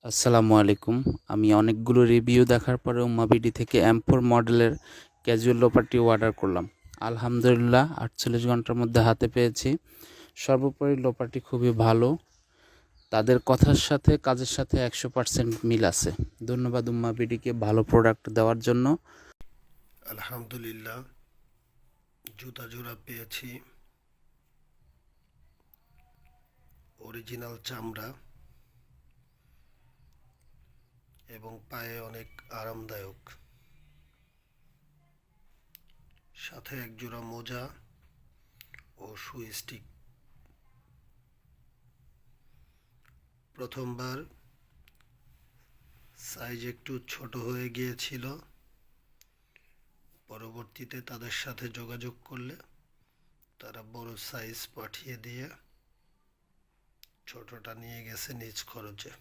আসসালামু আলাইকুম। আমি অনেকগুলো রিভিউ দেখার পরে উম্মাবিডি থেকে M4 মডেলের ক্যাজুয়াল লোপারটি অর্ডার করলাম। আলহামদুলিল্লাহ ৪৮ ঘন্টার মধ্যে হাতে পেয়েছি। সর্বোপরি লোপারটি খুবই ভালো। তাদের কথার সাথে কাজের সাথে ১০০% মিল আছে। ধন্যবাদ উম্মাবিডিকে ভালো প্রোডাক্ট দেওয়ার জন্য। আলহামদুলিল্লাহ, জুতা জোড়া পেয়েছি অরিজিনাল চামড়া এবং পায়ে অনেক আরামদায়ক। সাথে এক জোড়া মোজা ও শু স্টিক। প্রথমবার সাইজ একটু ছোট হয়ে গিয়েছিল, পরবর্তীতে তাদের সাথে যোগাযোগ করলে তারা বড় সাইজ পাঠিয়ে দিয়ে ছোটটা নিয়ে গেছে নিজ খরচে।